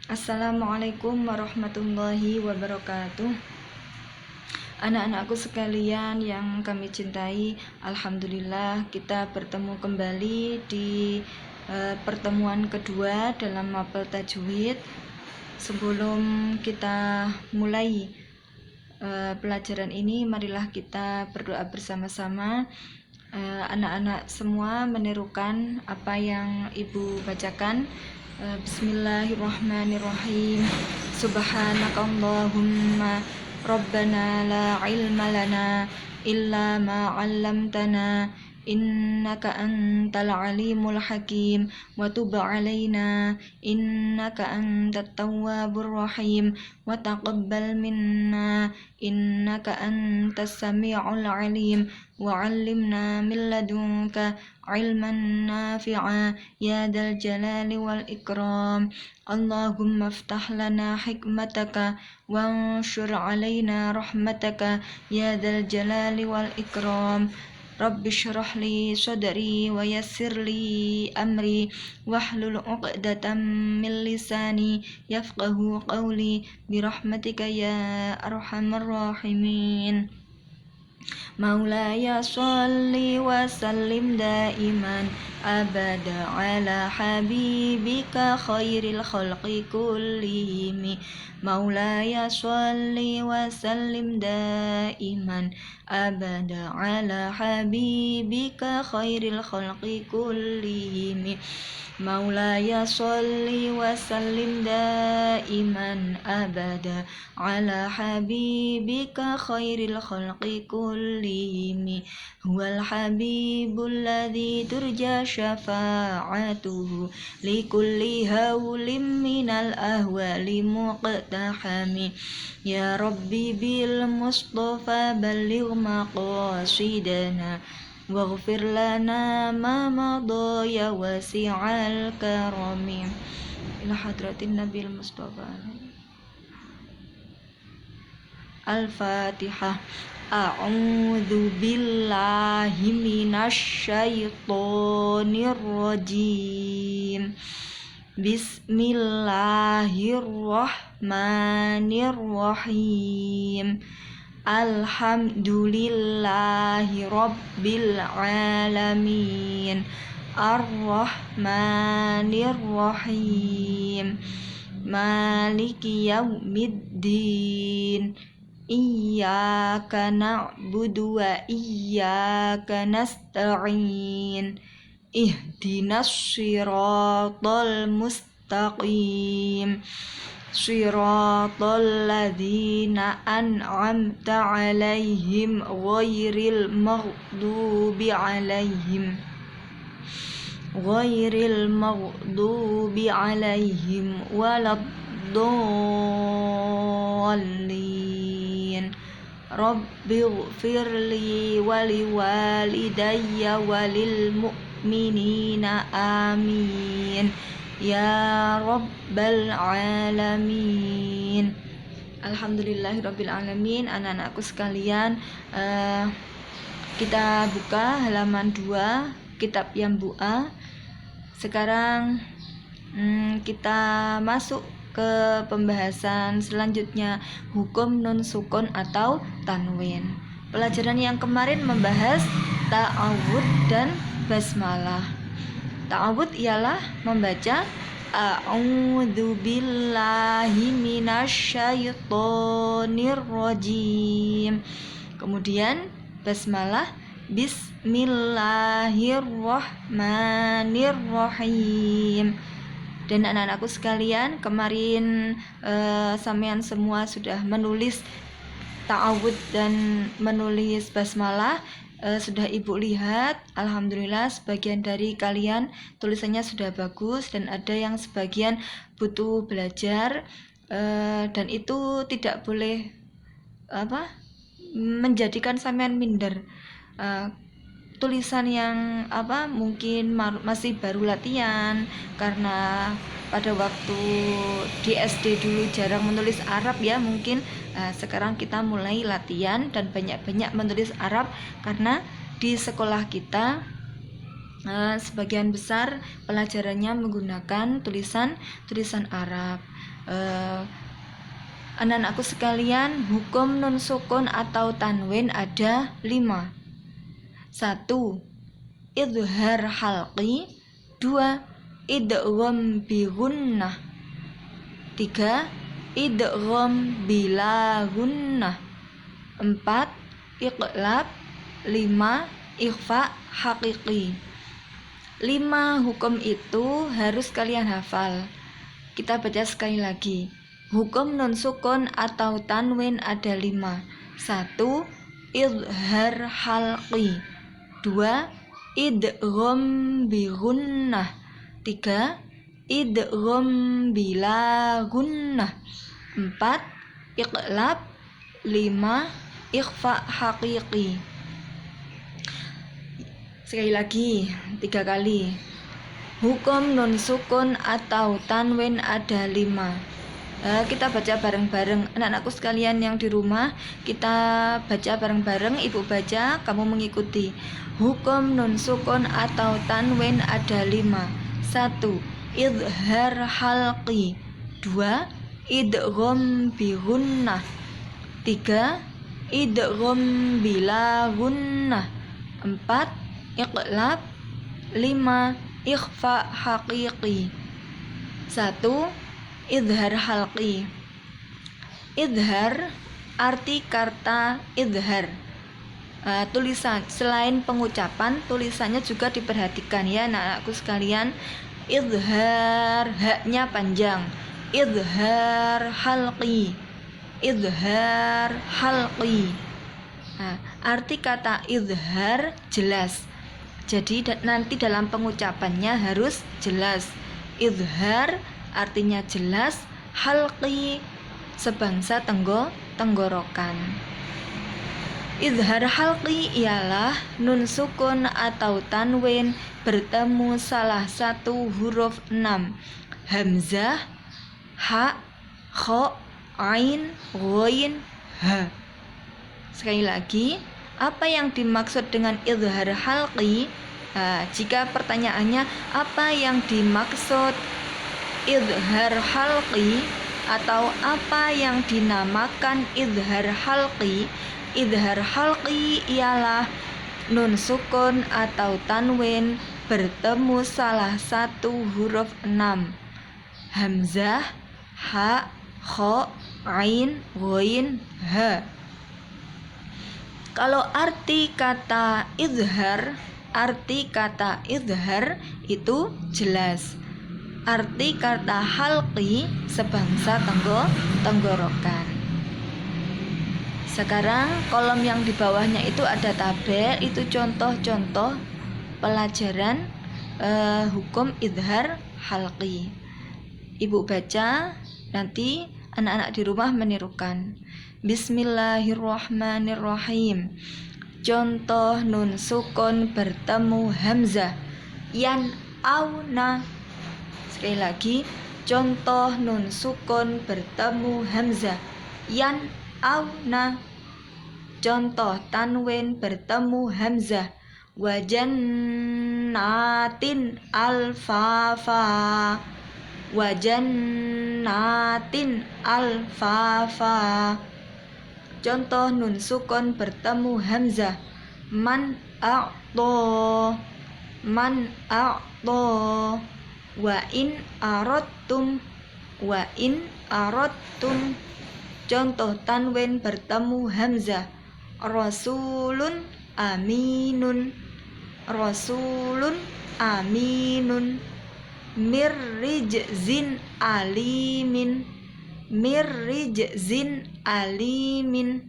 Assalamualaikum warahmatullahi wabarakatuh. Anak-anakku sekalian yang kami cintai, alhamdulillah kita bertemu kembali di pertemuan kedua dalam mapel tajwid. Sebelum kita mulai pelajaran ini, marilah kita berdoa bersama-sama. Anak-anak semua menirukan apa yang ibu bacakan. Bismillahirrahmanirrahim. Subhanakallahumma Rabbana la ilma lana illa ma 'allamtana innaka antal alimul hakim wa tub 'alaina innaka antat tawwabur rahim wa taqabbal minna innaka antas sami'ul 'alim wa 'allimna min ladunka 'ilman nafi'a ya dzal jalali wal ikram. Allahumma iftah lana hikmataka wanshur 'alaina rahmataka ya dzal jalali wal ikram. Rabbi shrah li sadri wa yassir li amri wahlul 'uqdatam min lisani yafqahu qawli birahmatika ya arhamar rahimin. Maulaya sholli wa sallim daiman abada ala habibika khairil khalqi kullihim. Maulaya sholli wa sallim daiman abada ala habibika khairil khalqi kullihim. Maulaya sholli wa sallim daiman abada ala habibika khairil khalqi kullihim. Huwal habibul ladzi turja syafa'atuhu likulli hawlim minal ahwali muqtahami. Ya Rabbi bil Mustafa balligh maqasidana waghfir lana ma madha ya wasi'al karami. Ila hadratin Nabil Mustafa. Al-Fatihah. A'udzu billahi minasy syaithanir rajim. Bismillahirrahmanirrahim. Alhamdulillahi rabbil alamin. Ar-Rahmanir-Rahim. Maliki yaumiddin. Iyyaka na'budu wa iyyaka nasta'in. Ihdinas siratal mustaqim. Siratal ladzina an'amta 'alaihim ghairil maghdubi 'alaihim waladdallin. Rabbighfirli waliwalidayya walil mu'minina amin ya rabbal alamin. Alhamdulillahirabbil alamin. Anak-anakku sekalian, kita buka halaman 2 kitab Yambu'a. Sekarang kita masuk ke pembahasan selanjutnya, hukum nun sukun atau tanwin. Pelajaran yang kemarin membahas ta'awud dan basmalah. Ta'awud ialah membaca a'udzu billahi minasyaitonir rajim. Kemudian basmalah bismillahirrahmanirrahim. Dan anak-anakku sekalian, kemarin sampean semua sudah menulis ta'awud dan menulis basmalah. Sudah ibu lihat, alhamdulillah sebagian dari kalian tulisannya sudah bagus dan ada yang sebagian butuh belajar, dan itu tidak boleh menjadikan sampean minder. Tulisan yang mungkin masih baru latihan karena pada waktu di SD dulu jarang menulis Arab ya, mungkin sekarang kita mulai latihan dan banyak-banyak menulis Arab karena di sekolah kita sebagian besar pelajarannya menggunakan tulisan Arab. Anak-anakku sekalian, hukum nun sukun atau tanwin ada 5. 1. Idhar halqi. 2. Idgham bi gunnah. 3. Idgham bila gunnah. 4. Iqlab. 5. Ikhfa haqiqi. 5 hukum itu harus kalian hafal. Kita baca sekali lagi. Hukum nun sukun atau tanwin ada 5. 1. Idhar halqi. 2. Idgham bi gunnah. 3. Idgham bila gunnah. 4. Iqlab. 5. Ikhfa haqiqi. Sekali lagi, 3 kali. Hukum nun sukun atau tanwin ada 5. Kita baca bareng-bareng. Anak-anakku sekalian yang di rumah, kita baca bareng-bareng. Ibu baca, kamu mengikuti. Hukum nun sukun atau tanwin ada 5. 1. Idhar halqi. 2. Idgham bi gunnah. 3. Idgham bila gunnah. 4. Iqlab. 5. Ikhfa haqiqi. 1. Idhar halqi. Idhar arti kata idhar. Tulisan selain pengucapan, tulisannya juga diperhatikan ya anak-anakku sekalian. Idhar, haknya panjang. Idhar halqi. Idhar halqi. Arti kata idhar jelas. Jadi nanti dalam pengucapannya harus jelas. Idhar artinya jelas, halqi sebangsa tenggorokan. Idhar halqi ialah nun sukun atau tanwin bertemu salah satu huruf 6. Hamzah, ha, kha, ain, ghain, ha. Sekali lagi, apa yang dimaksud dengan idhar halqi? Jika pertanyaannya apa yang dimaksud idhar halqi atau apa yang dinamakan idhar halqi? Idhar halqi ialah nun sukun atau tanwin bertemu salah satu huruf 6. Hamzah, ha, kha, ain, ghain, ha. Kalau arti kata idhar itu jelas. Arti kata halqi sebangsa tenggorokan. Sekarang kolom yang di bawahnya itu ada tabel, itu contoh-contoh pelajaran hukum idhar halqi. Ibu baca, nanti anak-anak di rumah menirukan. Bismillahirrahmanirrahim. Contoh nun sukun bertemu hamzah. Yan, au, na. Sekali lagi, contoh nun sukun bertemu hamzah. Yan, au, na. Contoh tanwin bertemu hamzah. Wajannatin alfafa. Wajannatin alfafa. Contoh nun sukun bertemu hamzah. Man a'to. Man a'to. Wa in aradtum. Wa in aradtum. Contoh tanwin bertemu hamzah. Rasulun aminun. Rasulun aminun. Mirrijzin alimin. Mirrijzin alimin.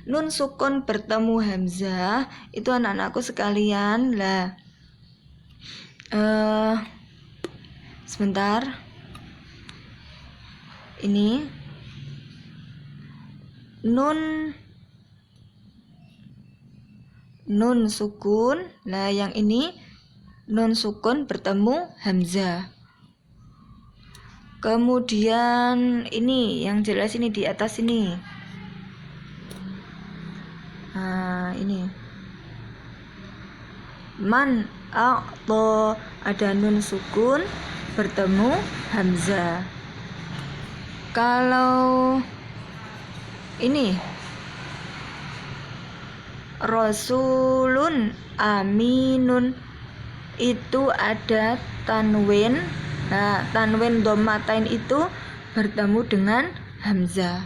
Nun sukun bertemu hamzah itu anak-anakku sekalian lah. Sebentar. Ini nun sukun. Nah, yang ini nun sukun bertemu hamzah. Kemudian ini yang jelas ini di atas ini. Ini. Man a'ta ada nun sukun bertemu hamzah. Kalau ini Rasulun aminun itu ada tanwin. Nah, tanwin dhammatain itu bertemu dengan hamzah.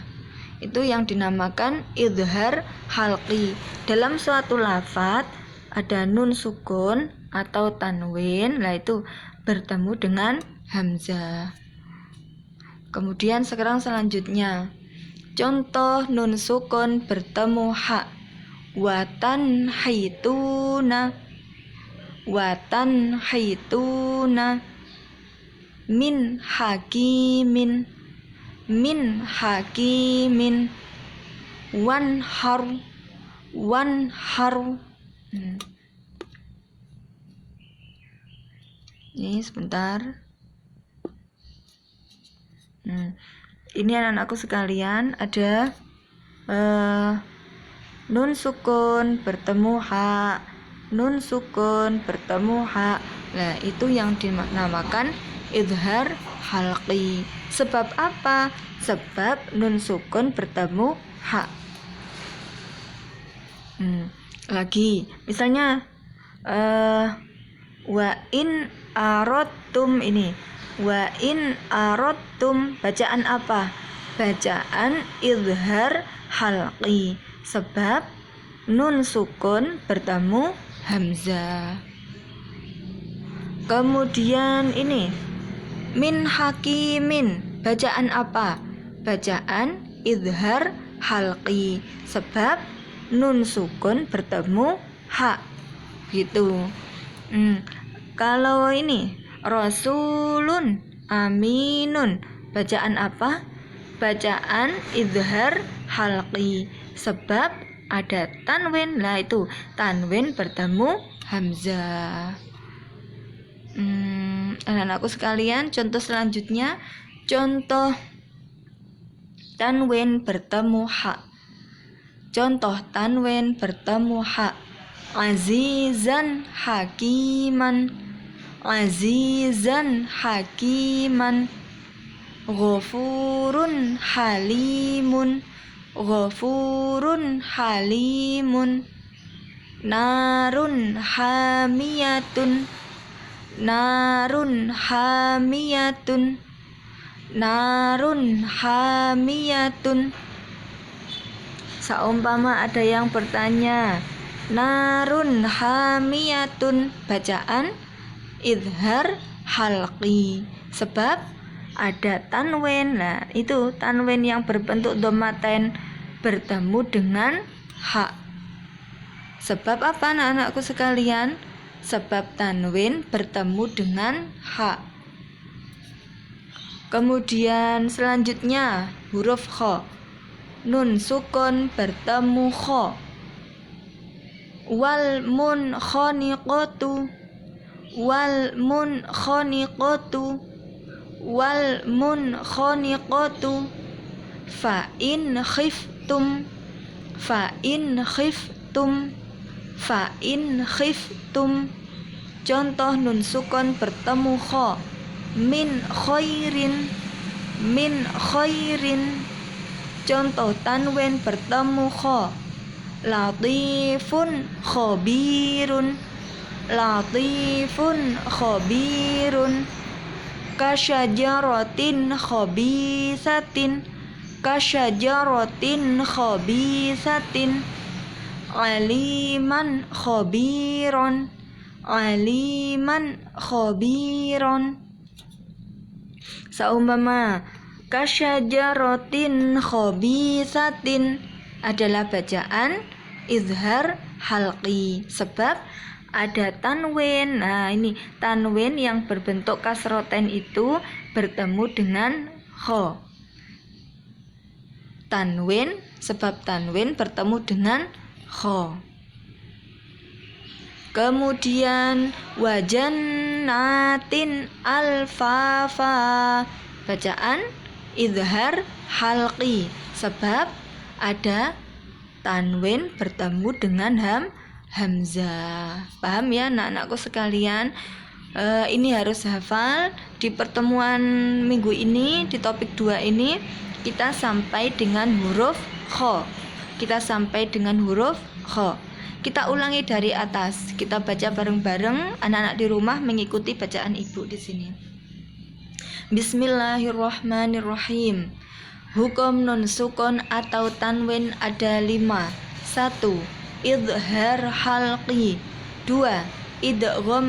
Itu yang dinamakan idhar halqi. Dalam suatu lafadz ada nun sukun atau tanwin, lah itu bertemu dengan hamzah. Kemudian sekarang selanjutnya, contoh nun sukun bertemu ha. Watan haituna, watan haituna, min hakimin, min hakimin, wan haru, wan haru. Ini sebentar. Ini anak-anakku sekalian, ada nun sukun bertemu ha, nun sukun bertemu ha. Nah, itu yang dinamakan idhar halqi. Sebab apa? Sebab nun sukun bertemu ha. Lagi, misalnya wa in aradtum, ini wa in aradtum, bacaan apa? Bacaan idhar halqi. Sebab nun sukun bertemu hamzah. Kemudian ini min hakimin, bacaan apa? Bacaan idhar halqi. Sebab nun sukun bertemu ha. Gitu. Kalau ini Rasulun aminun, bacaan apa? Bacaan idhar halqi. Sebab ada tanwin, lah itu tanwin bertemu hamzah. Anak-anakku sekalian, contoh selanjutnya, contoh tanwin bertemu ha. Contoh tanwin bertemu ha. Azizan hakiman, azizan hakiman, ghafurun halimun, ghafurun halimun, narun hamiyatun, narun hamiyatun, narun hamiyatun. Seumpama ada yang bertanya, narun hamiyatun, bacaan idhar halqi. Sebab ada tanwin. Nah, itu tanwin yang berbentuk dhammatain bertemu dengan ha. Sebab apa anak-anakku sekalian? Sebab tanwin bertemu dengan ha. Kemudian selanjutnya huruf kha. Nun sukun bertemu kha. Wal munkhaniqatu, wal munkhaniqatu, wal munkhaniqatu, fa in khiftum, fa in khiftum, fa in khiftum. Contoh nun sukun bertemu kha. Min khairin, min khairin. Contoh tanwin bertemu kha. Latifun khabirun, latifun khabirun. Kasyajaratin khabisatin, kasyajaratin khabisatin. Aliman khabiron, aliman khabiron. Seumpama kasyajaratin khabisatin adalah bacaan izhar halqi. Sebab ada tanwin. Nah, ini tanwin yang berbentuk kasroten itu bertemu dengan kha. Tanwin, sebab tanwin bertemu dengan kha. Kemudian wajannatin alfafa, bacaan izhar halqi. Sebab ada tanwin bertemu dengan hamzah. Paham ya anak-anakku sekalian? Ini harus hafal Di pertemuan minggu ini, di topik 2 ini, kita sampai dengan huruf kho. Kita ulangi dari atas. Kita baca bareng-bareng. Anak-anak di rumah mengikuti bacaan ibu di sini. Bismillahirrahmanirrahim. Hukum nun sukun atau tanwin ada 5. 1. Idhar halqi. 2. Idgham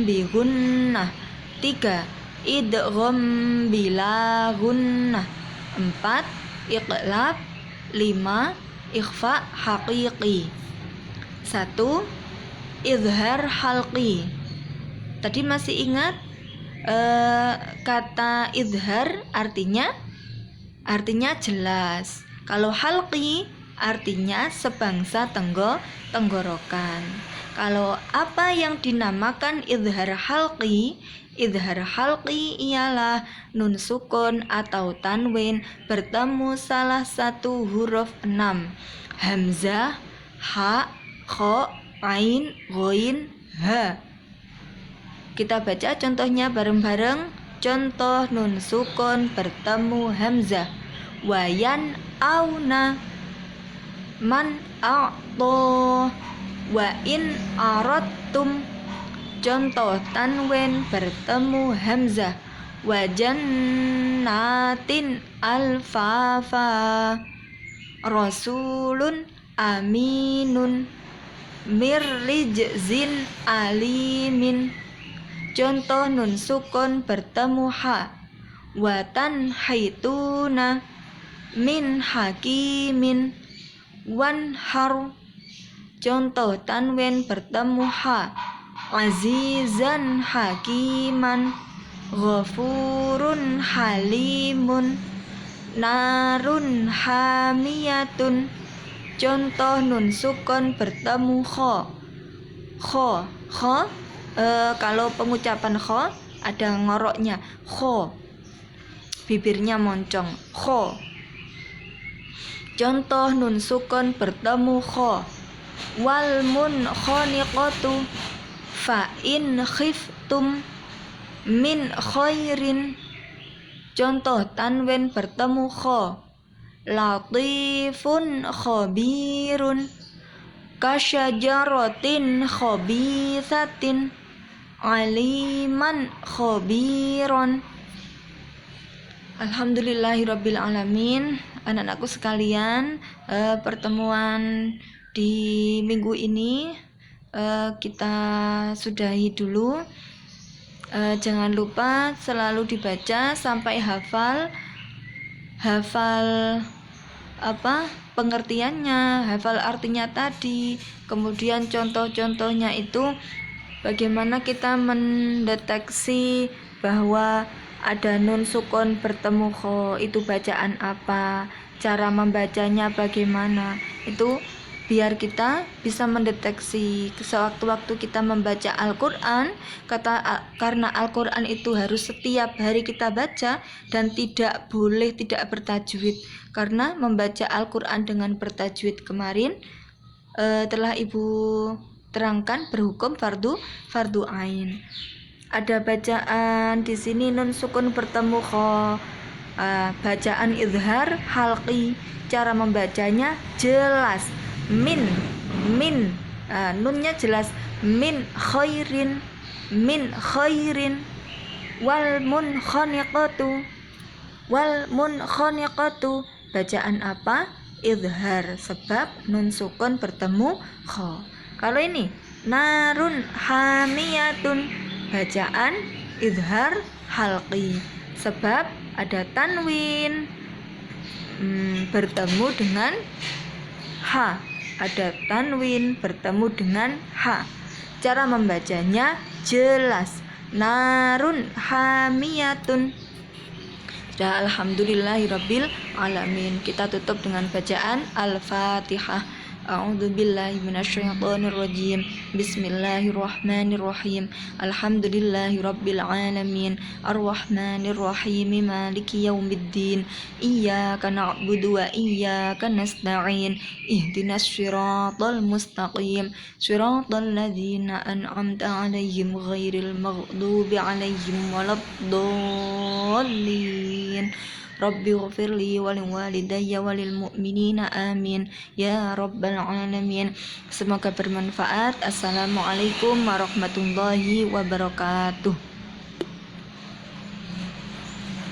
bi gunnah. 3. Idgham bila gunnah. 4. Iqlab. 5. Ikhfa haqiqi. 1. Idhar halqi. Tadi masih ingat kata idhar artinya jelas. Kalau halqi artinya sebangsa tenggorokan. Kalau apa yang dinamakan idhar halqi ialah nun sukun atau tanwin bertemu salah satu huruf 6. Hamzah, ha, kho, ain, ghain, ha. Kita baca contohnya bareng-bareng. Contoh nun sukun bertemu hamzah. Wayan auna man a'to wa in aradtum. Contoh tanwin bertemu hamzah. Wajannatin alfafa rasulun aminun mirrijzin alimin. Contoh nun sukun bertemu ha. Wa tanhaituna min hakimin wanhar. Contoh tanwin bertemu ha. Azizan hakiman ghafurun halimun narun hamiyatun. Contoh nun sukun bertemu kho. Kalau pengucapan kho ada ngoroknya, kho, bibirnya moncong, kho. Contoh nun sukun bertemu kho. Wal munkhaniqatu fa in khiftum min khairin. Contoh tanwin bertemu kho. Latifun khabirun kasyajaratin khabithatin aliman khabiron. Alhamdulillahirabbil alamin. Anak-anakku sekalian, pertemuan di minggu ini kita sudahi dulu. Jangan lupa selalu dibaca sampai hafal pengertiannya, hafal artinya tadi. Kemudian contoh-contohnya itu bagaimana kita mendeteksi bahwa ada nun sukun bertemu kho, itu bacaan apa, cara membacanya bagaimana. Itu biar kita bisa mendeteksi sewaktu-waktu kita membaca Al-Quran. Karena Al-Quran itu harus setiap hari kita baca dan tidak boleh tidak bertajwid. Karena membaca Al-Quran dengan bertajwid kemarin telah Ibu terangkan berhukum fardu ain. Ada bacaan di sini nun sukun bertemu kho, bacaan idhar halqi. Cara membacanya jelas. Min, nunnya jelas. Min khairin, wal munkhaniqatu. Bacaan apa? Idhar, sebab nun sukun bertemu kho. Kalau ini narun hamiyatun, bacaan idhar halqi, sebab ada tanwin bertemu dengan ha. Ada tanwin bertemu dengan ha. Cara membacanya jelas. Narun hamiyatun. Alhamdulillahirabbil alamin. Kita tutup dengan bacaan Al-Fatihah. A'udzu billahi minasyaitonir rajim. Bismillahirrahmanirrahim. Alhamdulillahi rabbil alamin. Arrahmanir rahim. Maliki yaumiddin. Iyyaka na'budu wa iyyaka nasta'in. Ihdinas siratal mustaqim. Siratal ladzina an'amta 'alaihim ghairil maghdubi 'alaihim waladdallin. Rabbi ghfirli waliwalidayya walil mu'minina amin ya rabbal alamin. Semoga bermanfaat. Assalamualaikum warahmatullahi wabarakatuh.